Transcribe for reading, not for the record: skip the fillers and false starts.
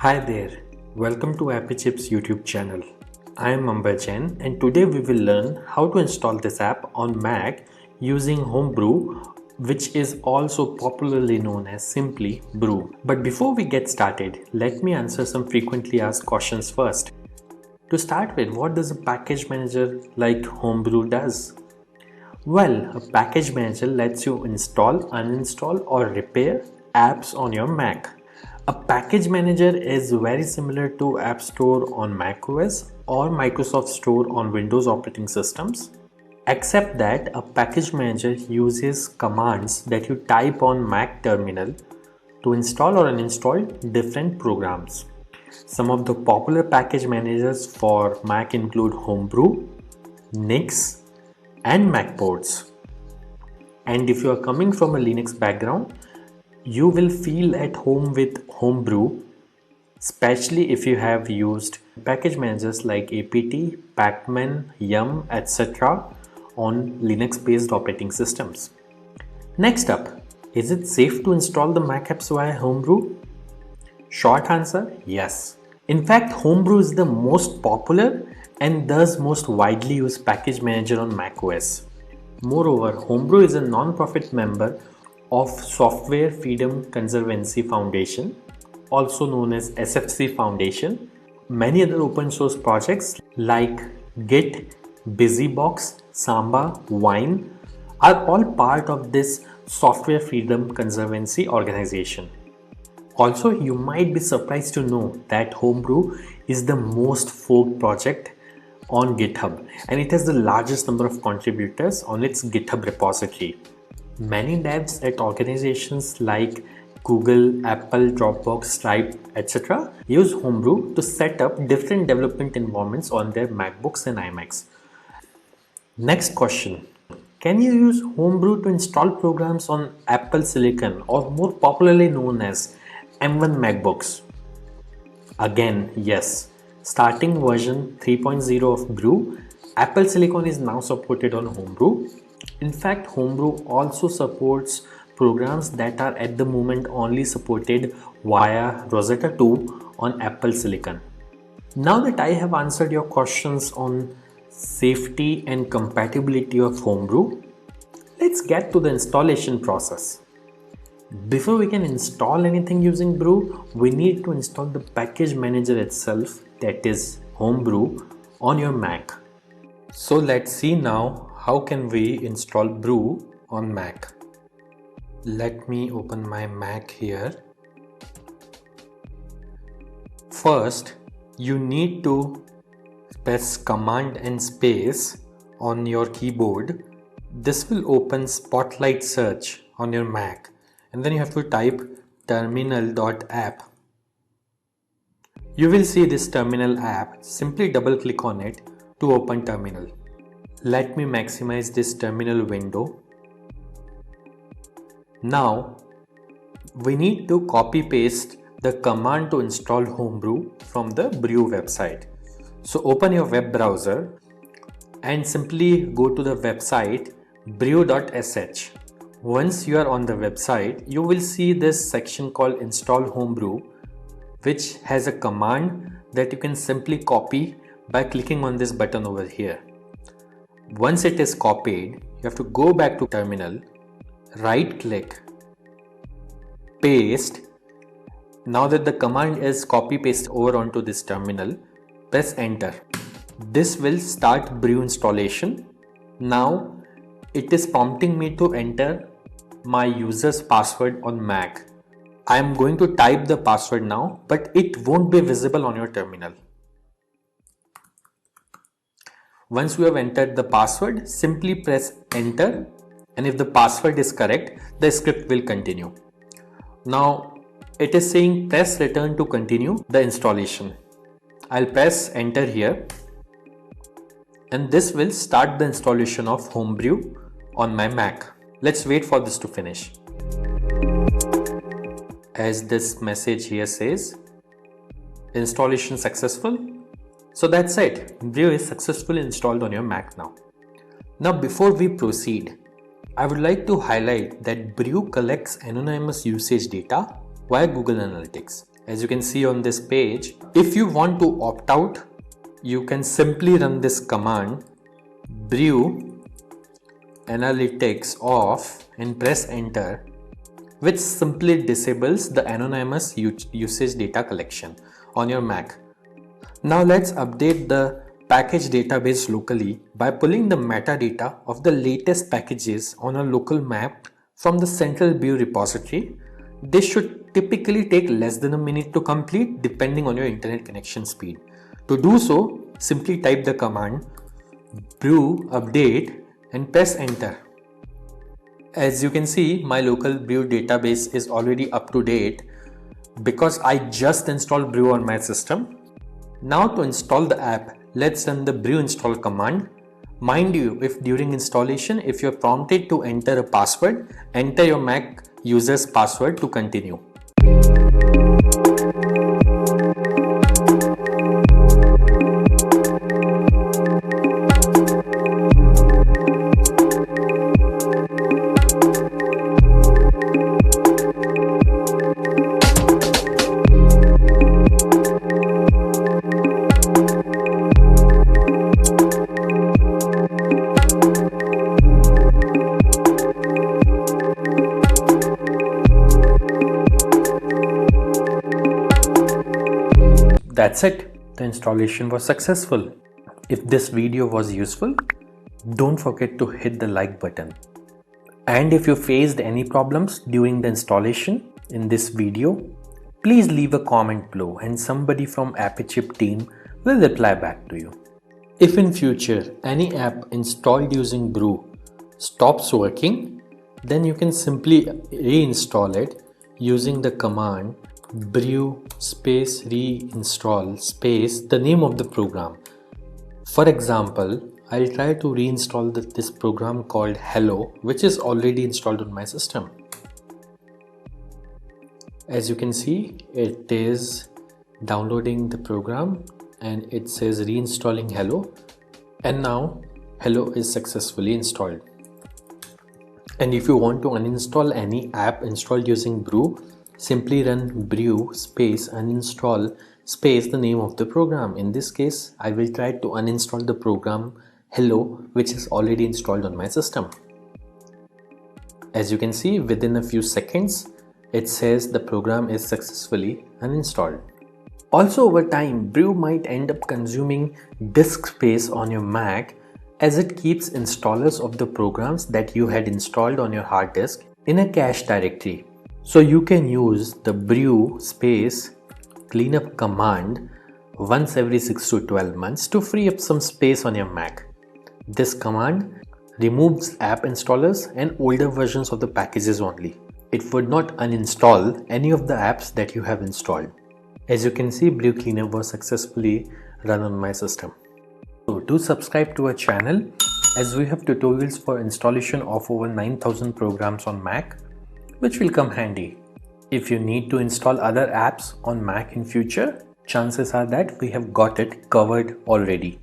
Hi there, welcome to Appy Chips YouTube channel. I am Amber Jain and today we will learn how to install this app on Mac using Homebrew, which is also popularly known as simply Brew. But before we get started, let me answer some frequently asked questions first. To start with, what does a package manager like Homebrew does? Well, a package manager lets you install, uninstall or repair apps on your Mac. A package manager is very similar to App Store on macOS or Microsoft Store on Windows operating systems, except that a package manager uses commands that you type on Mac terminal to install or uninstall different programs. Some of the popular package managers for Mac include Homebrew, Nix, and Macports. And if you are coming from a Linux background, you will feel at home with Homebrew, especially if you have used package managers like apt, pacman, yum, etc. on Linux based operating systems. Next up, is it safe to install the Mac apps via Homebrew? Short answer, yes. In fact, Homebrew is the most popular and thus most widely used package manager on macOS. Moreover, Homebrew is a non-profit member of Software Freedom Conservancy Foundation, also known as SFC Foundation. Many other open source projects like Git, BusyBox, Samba, Wine are all part of this Software Freedom Conservancy organization. Also, you might be surprised to know that Homebrew is the most forked project on GitHub and it has the largest number of contributors on its GitHub repository. Many devs at organizations like Google, Apple, Dropbox, Stripe, etc. use Homebrew to set up different development environments on their MacBooks and iMacs. Next question. Can you use Homebrew to install programs on Apple Silicon or more popularly known as M1 MacBooks? Again, yes. Starting version 3.0 of Brew, Apple Silicon is now supported on Homebrew. In fact, Homebrew also supports programs that are at the moment only supported via Rosetta 2 on Apple Silicon. Now that I have answered your questions on safety and compatibility of Homebrew, let's get to the installation process. Before we can install anything using Brew, we need to install the package manager itself, that is Homebrew, on your Mac. So let's see now how can we install Brew on Mac. Let me open my Mac here. First, you need to press Command and space on your keyboard. This will open Spotlight Search on your Mac. And then you have to type terminal.app. You will see this terminal app. Simply double click on it to open terminal. Let me maximize this terminal window. Now we need to copy paste the command to install Homebrew from the Brew website. So open your web browser and simply go to the website brew.sh. Once you are on the website, you will see this section called Install Homebrew, which has a command that you can simply copy by clicking on this button over here. Once it is copied, you have to go back to terminal, right click, paste. Now that the command is copy paste over onto this terminal, press enter. This will start Brew installation. Now it is prompting me to enter my user's password on Mac. I am going to type the password now, but it won't be visible on your terminal. Once you have entered the password, simply press enter, and if the password is correct, the script will continue. Now it is saying press return to continue the installation. I'll press enter here, and this will start the installation of Homebrew on my Mac. Let's wait for this to finish. As this message here says, installation successful. So that's it. Brew is successfully installed on your Mac now. Now before we proceed, I would like to highlight that Brew collects anonymous usage data via Google Analytics. As you can see on this page, if you want to opt out, you can simply run this command brew analytics off and press enter, which simply disables the anonymous usage data collection on your Mac. Now let's update the package database locally by pulling the metadata of the latest packages on a local map from the central Brew repository. This should typically take less than a minute to complete depending on your internet connection speed. To do so, simply type the command brew update and press enter. As you can see, my local Brew database is already up to date because I just installed Brew on my system. Now to install the app, let's run the brew install command. Mind you, if during installation, if you're prompted to enter a password, enter your Mac user's password to continue. That's it. The installation was successful. If this video was useful, don't forget to hit the like button. And if you faced any problems during the installation in this video, please leave a comment below and somebody from AppyChip team will reply back to you. If in future any app installed using Brew stops working, then you can simply reinstall it using the command brew space reinstall space the name of the program. For example, I'll try to reinstall this program called Hello, which is already installed on my system. As you can see, it is downloading the program and it says reinstalling Hello, and now Hello is successfully installed. And if you want to uninstall any app installed using Brew, simply run brew space uninstall space the name of the program. In this case, I will try to uninstall the program Hello, which is already installed on my system. As you can see, within a few seconds, it says the program is successfully uninstalled. Also, over time, Brew might end up consuming disk space on your Mac as it keeps installers of the programs that you had installed on your hard disk in a cache directory. So you can use the brew space cleanup command once every 6 to 12 months to free up some space on your Mac. This command removes app installers and older versions of the packages only. It would not uninstall any of the apps that you have installed. As you can see, Brew cleanup was successfully run on my system. So do subscribe to our channel as we have tutorials for installation of over 9,000 programs on Mac, which will come handy. If you need to install other apps on Mac in future, chances are that we have got it covered already.